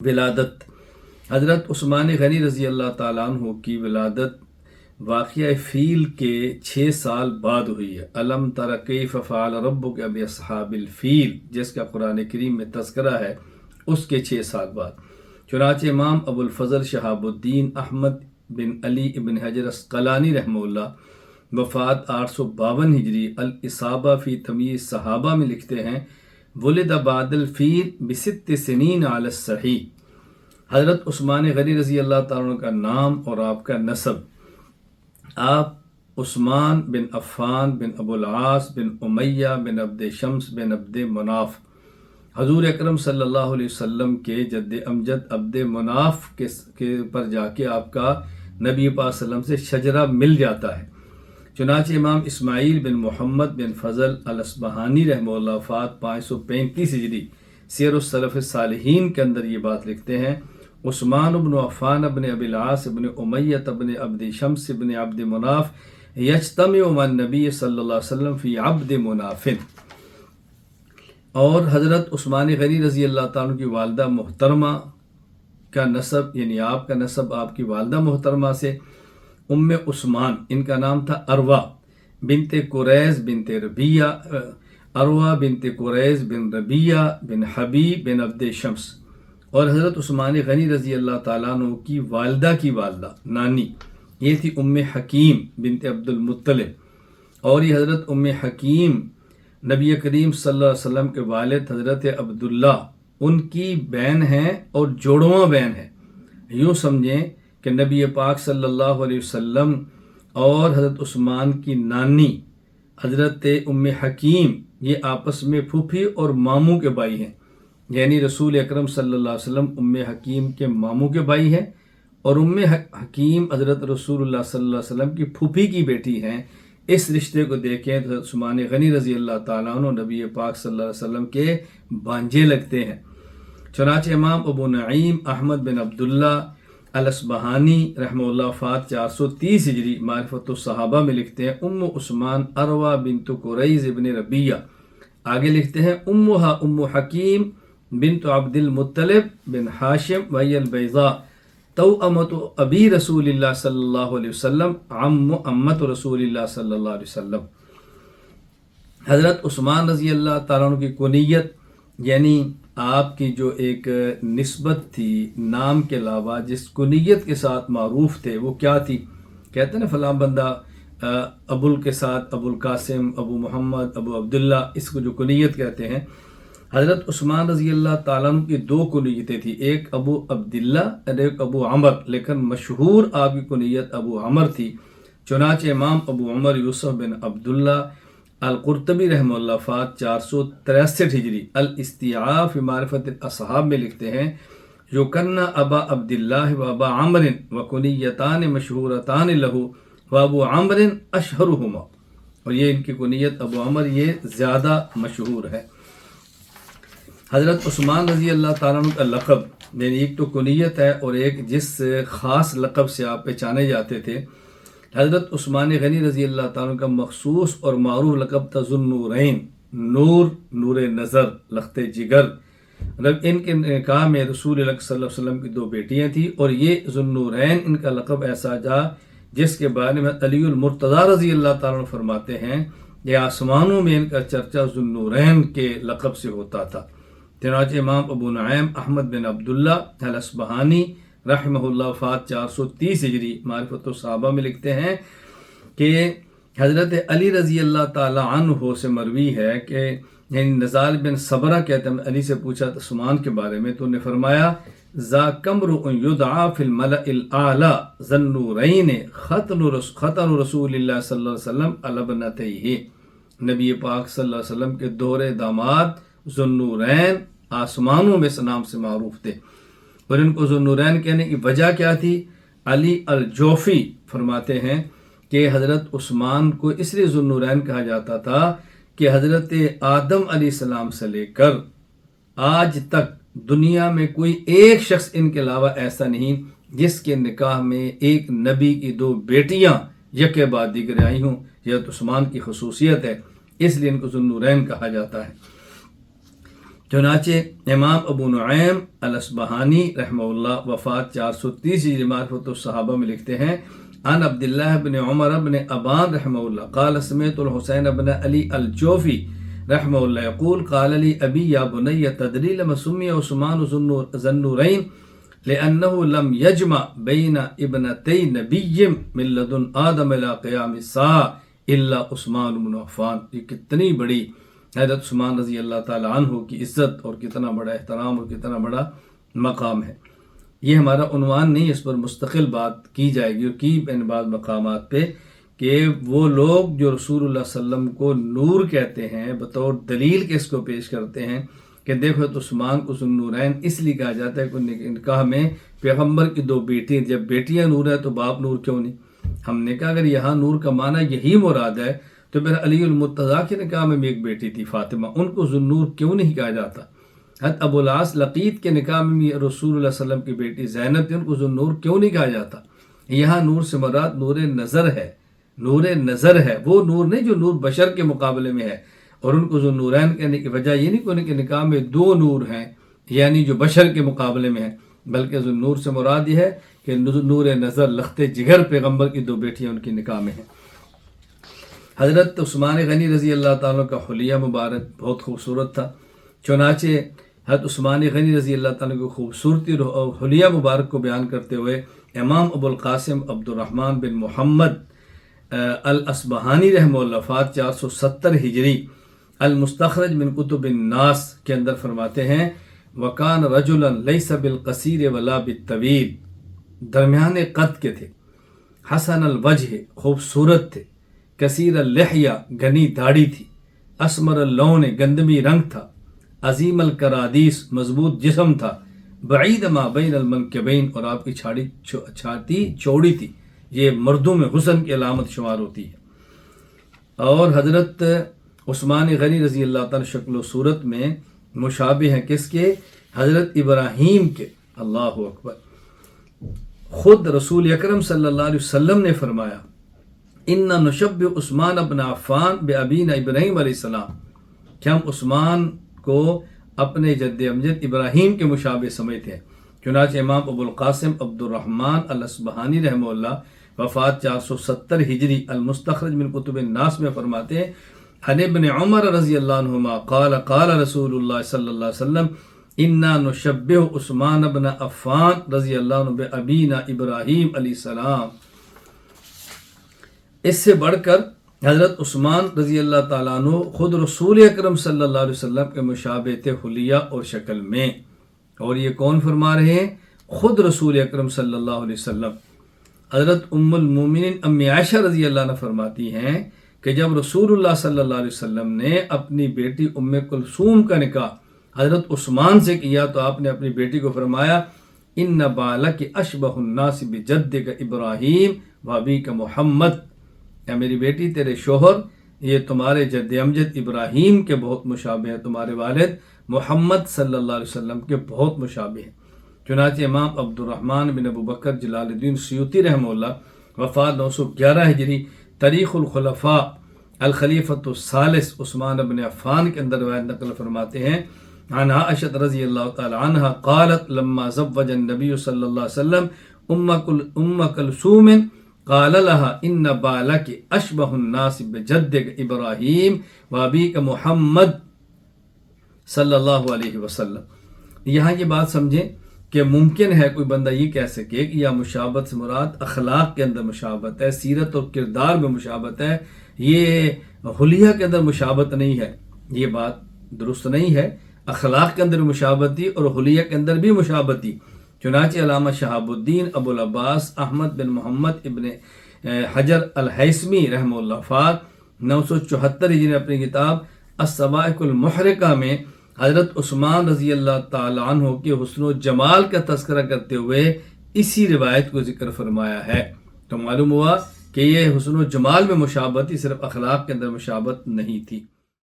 ولادت حضرت عثمان غنی رضی اللہ تعالیٰ عنہ کی ولادت واقعہ فیل کے 6 سال بعد ہوئی ہے۔ الم تر کیف فعل ربک باصحاب الفیل جس کا قرآن کریم میں تذکرہ ہے، اس کے 6 سال بعد چنانچہ امام ابو الفضل شہاب الدین احمد بن علی ابن حجر عسقلانی رحمہ اللہ وفات 852 ہجری الاصابہ فی تمییز صحابہ میں لکھتے ہیں، ولد بعد الفیل ب6 سنین علی الصحیح۔ حضرت عثمان غنی رضی اللہ تعالیٰ عنہ کا نام اور آپ کا نسب، آپ عثمان بن عفان بن ابو العاص بن امیہ بن عبد شمس بن عبد مناف، حضور اکرم صلی اللہ علیہ وسلم کے جد امجد عبد مناف کے پر جا کے آپ کا نبی پاک صلی اللہ علیہ وسلم سے شجرہ مل جاتا ہے۔ چنانچہ امام اسماعیل بن محمد بن فضل الاصبہانی رحمہ اللہ وفات 535 ہجری سیر السلف الصالحین کے اندر یہ بات لکھتے ہیں، عثمان بن عفان بن ابی العاص بن امیہ بن عبد شمس بن عبد مناف یجتمع مع النبی صلی اللہ علیہ وسلم فی عبد مناف۔ اور حضرت عثمان غنی رضی اللہ تعالیٰ کی والدہ محترمہ کا نسب، یعنی آپ کا نسب آپ کی والدہ محترمہ سے ام عثمان، ان کا نام تھا اروا بنت قریظ بنت ربیہ، اروا بنت قریظ بن ربیہ بن حبیب بن عبد شمس۔ اور حضرت عثمان غنی رضی اللہ تعالیٰ عنہ کی والدہ کی والدہ نانی یہ تھی ام حکیم بنت عبد المطلب، اور یہ حضرت ام حکیم نبی کریم صلی اللہ علیہ وسلم کے والد حضرت عبداللہ ان کی بہن ہیں اور جوڑواں بہن ہے۔ یوں سمجھیں کہ نبی پاک صلی اللہ علیہ وسلم اور حضرت عثمان کی نانی حضرت ام حکیم یہ آپس میں پھوپھی اور ماموں کے بھائی ہیں، یعنی رسول اکرم صلی اللہ علیہ وسلم ام حکیم کے ماموں کے بھائی ہیں، اور ام حکیم حضرت رسول اللہ صلی اللہ علیہ وسلم کی پھوپھی کی بیٹی ہیں۔ اس رشتے کو دیکھیں تو حضرت عثمان غنی رضی اللہ تعالیٰ عنہ نبی پاک صلی اللہ علیہ وسلم کے بانجے لگتے ہیں۔ چنانچہ امام ابو نعیم احمد بن عبداللہ الاصبہانی رحمہ اللہ وفات 430 ہجری معرفت الصحابہ میں لکھتے ہیں، ام عثمان اروا بنت قریظ ابن ربیہ، آگے لکھتے ہیں امہا ام حکیم بنت عبد المطلب بن ہاشم وہی البیضاء توأمۃ ابی رسول اللہ صلی اللہ علیہ وسلم امت رسول اللہ صلی اللہ علیہ وسلم۔ حضرت عثمان رضی اللہ تعالیٰ عنہ کی کنیت، یعنی آپ کی جو ایک نسبت تھی نام کے علاوہ جس کنیت کے ساتھ معروف تھے وہ کیا تھی؟ کہتے ہیں نا فلاں بندہ ابو کے ساتھ ابو القاسم، ابو محمد، ابو عبداللہ، اس کو جو کنیت کہتے ہیں۔ حضرت عثمان رضی اللہ تعالیٰ عنہ کی 2 کنیتیں تھیں، ایک ابو عبداللہ اور ایک ابو عمر، لیکن مشہور آپ کی کنیت ابو عمر تھی۔ چنانچہ امام ابو عمر یوسف بن عبداللہ القرطبی رحمہ اللہ وفات 463 ہجری الاستیعاب فی معرفت الاصحاب میں لکھتے ہیں، یکن ابا عبداللہ و ابا عمر و کنیتان مشہورتان لہو و ابو عمر اشہرہما، اور یہ ان کی کنیت ابو عمر یہ زیادہ مشہور ہے۔ حضرت عثمان رضی اللہ تعالیٰ عنہ کا لقب، یعنی ایک تو کنیت ہے اور ایک جس خاص لقب سے آپ پہچانے جاتے تھے، حضرت عثمان غنی رضی اللہ تعالیٰ عنہ کا مخصوص اور معروف لقب تھا ذوالنورین، نور نظر لخت جگر۔ ان کے نکاح میں رسول اللہ صلی اللہ علیہ وسلم کی 2 بیٹیاں تھیں، اور یہ ذوالنورین ان کا لقب ایسا جا جس کے بارے میں علی المرتضیٰ رضی اللہ تعالیٰ عنہ فرماتے ہیں کہ آسمانوں میں ان کا چرچا ذوالنورین کے لقب سے ہوتا تھا۔ چنانچہ امام ابو نعیم احمد بن عبداللہ الاصبہانی رحمہ اللہ وفات 430 ہجری معرفت الصحابہ میں لکھتے ہیں کہ حضرت علی رضی اللہ تعالی عنہ سے مروی ہے کہ یعنی نزال بن صبرہ کہتے ہیں، علی سے پوچھا تھا عثمان کے بارے میں تو انہوں نے فرمایا، ذا کمر یدعا فی الملأ الاعلی ذوالنورین ختن رسول اللہ صلی اللہ علیہ وسلم علی ابنتیہ، نبی پاک صلی اللہ علیہ وسلم کے دوہرے داماد ذوالنورین آسمانوں میں اس نام سے معروف تھے۔ اور ان کو ذوالنورین کہنے کی وجہ کیا تھی؟ علی الجوفی فرماتے ہیں کہ حضرت عثمان کو اس لیے ذوالنورین کہا جاتا تھا کہ حضرت آدم علیہ السلام سے لے کر آج تک دنیا میں کوئی ایک شخص ان کے علاوہ ایسا نہیں جس کے نکاح میں ایک نبی کی 2 بیٹیاں یکے بعد دیگر آئی ہوں۔ یہ عثمان کی خصوصیت ہے، اس لیے ان کو ذوالنورین کہا جاتا ہے۔ چنانچہ امام ابو نعیم الاصبہانی رحمہ اللہ وفات 430 ہجری معرفت الصحابہ میں لکھتے ہیں عن عبداللہ بن عمر بن ابان رحمہ اللہ قال سمعت الحسین بن علی الجوفی رحمہ اللہ یقول قال لی ابی یا بنی تدری لما سمی عثمان ذو النورین لأنه لم يجمع بين ابنتي نبي من لدن آدم إلى قیام الساعة الا عثمان بن عفان. یہ کتنی بڑی حضرت عثمان رضی اللہ تعالیٰ عنہ کی عزت اور کتنا بڑا احترام اور کتنا بڑا مقام ہے. یہ ہمارا عنوان نہیں، اس پر مستقل بات کی جائے گی اور کی ان بعض مقامات پہ کہ وہ لوگ جو رسول اللہ صلی اللہ علیہ وسلم کو نور کہتے ہیں بطور دلیل کے اس کو پیش کرتے ہیں کہ دیکھو تو عثمان کو ذو النورین اس لیے کہا جاتا ہے کہ نکاح میں پیغمبر کی 2 بیٹی، جب بیٹیاں نور ہے تو باپ نور کیوں نہیں؟ ہم نے کہا اگر یہاں نور کا معنی یہی مراد ہے تو پھر علی المرتضیٰ کے نکاح میں بھی ایک بیٹی تھی فاطمہ، ان کو ذو النور کیوں نہیں کہا جاتا؟ حضرت ابو العاص لقیط کے نکاح میں بھی رسول اللہ صلی اللہ علیہ وسلم کی بیٹی زینب تھی، ان کو ذو النور کیوں نہیں کہا جاتا؟ یہاں نور سے مراد نور نظر ہے، نور نظر ہے، وہ نور نہیں جو نور بشر کے مقابلے میں ہے. اور ان کو ذو النورین کہنے کی وجہ یہ نہیں کہ ان کے نکاح میں 2 نور ہیں یعنی جو بشر کے مقابلے میں ہیں، بلکہ ذو النور سے مراد یہ ہے کہ نور نظر لخت جگر پیغمبر کی 2 بیٹیاں ان کی نکاح میں ہیں. حضرت عثمان غنی رضی اللہ تعالیٰ کا حلیہ مبارک بہت خوبصورت تھا. چنانچہ حضرت عثمان غنی رضی اللہ تعالیٰ کی خوبصورتی اور حلیہ مبارک کو بیان کرتے ہوئے امام ابو القاسم عبد الرحمن بن محمد الاصبہانی رحمہ اللہ وفات 470 ہجری المستخرج من کتب الناس کے اندر فرماتے ہیں وکان رجلا لیس بالقصیر ولا بالطویل، درمیان قد کے تھے، حسن الوجہ خوبصورت تھے، کثیر اللحیہ گھنی داڑھی تھی، اسمر اللون گندمی رنگ تھا، عظیم الکرادیس مضبوط جسم تھا، بعید ما بین المنکبین اور آپ کی چھاتی چوڑی تھی. یہ مردوں میں حسن کی علامت شمار ہوتی ہے. اور حضرت عثمان غنی رضی اللہ تعالیٰ شکل و صورت میں مشابہ ہیں کس کے؟ حضرت ابراہیم کے. اللہ اکبر. خود رسول اکرم صلی اللہ علیہ وسلم نے فرمایا ان نشبہ عثمان ابن عفان بابینا ابراہیم علیہ السلام، کہ ہم عثمان کو اپنے جد امجد ابراہیم کے مشابہ سمجھتے ہیں. چنانچہ امام ابو القاسم عبد الرحمن الاصبہانی رحمہ اللہ وفات 470 ہجری المستخرج من کتب الناس میں فرماتے ہیں عن ابن عمر رضی اللہ عنہما قال قال رسول اللہ صلی اللہ علیہ وسلم انا نشبہ عثمان بن عفان رضی اللہ عنہ بابینا ابراہیم علیہ السلام. اس سے بڑھ کر حضرت عثمان رضی اللہ تعالیٰ عنہ خود رسول اکرم صلی اللہ علیہ وسلم کے مشابہ تھے حلیہ اور شکل میں. اور یہ کون فرما رہے ہیں؟ خود رسول اکرم صلی اللہ علیہ وسلم. حضرت ام المومنین امی عائشہ رضی اللہ عنہ فرماتی ہیں کہ جب رسول اللہ صلی اللہ علیہ وسلم نے اپنی بیٹی ام کلثوم کا نکاح حضرت عثمان سے کیا تو آپ نے اپنی بیٹی کو فرمایا ان بالک اشبہ الناس بجدک ابراہیم وابیک محمد، یا میری بیٹی تیرے شوہر یہ تمہارے جد امجد ابراہیم کے بہت مشابہ ہیں، تمہارے والد محمد صلی اللہ علیہ وسلم کے بہت مشابہ ہیں. چنانچہ امام عبد الرحمن بن ابو بکر جلال الدین سیوطی رحمہ اللہ وفات 911 ہجری تاریخ الخلفاء الخلیفۃ الثالث عثمان بن عفان کے اندر روایت نقل فرماتے ہیں عن عائشہ رضی اللہ تعالی عنہا قالت لما زوج النبی صلی اللہ علیہ وسلم ام کلثوم قال لها ان بالک اشبہ الناس بجدک ابراہیم وابیک محمد صلی اللہ علیہ وسلم. یہاں یہ بات سمجھیں کہ ممکن ہے کوئی بندہ یہ کہہ سکے کہ یا مشابہت سے مراد اخلاق کے اندر مشابہت ہے، سیرت اور کردار میں مشابہت ہے، یہ حلیہ کے اندر مشابہت نہیں ہے. یہ بات درست نہیں ہے. اخلاق کے اندر مشابہت تھی اور حلیہ کے اندر بھی مشابہت تھی. چنانچہ علامہ شہاب الدین ابو العباس احمد بن محمد ابن حجر الہیثمی رحمہ اللہ فات 974 ہجری اپنی کتاب الصواعق المحرقہ میں حضرت عثمان رضی اللہ تعالی عنہ کے حسن و جمال کا تذکرہ کرتے ہوئے اسی روایت کو ذکر فرمایا ہے. تو معلوم ہوا کہ یہ حسن و جمال میں مشابہت صرف اخلاق کے اندر مشابہت نہیں تھی.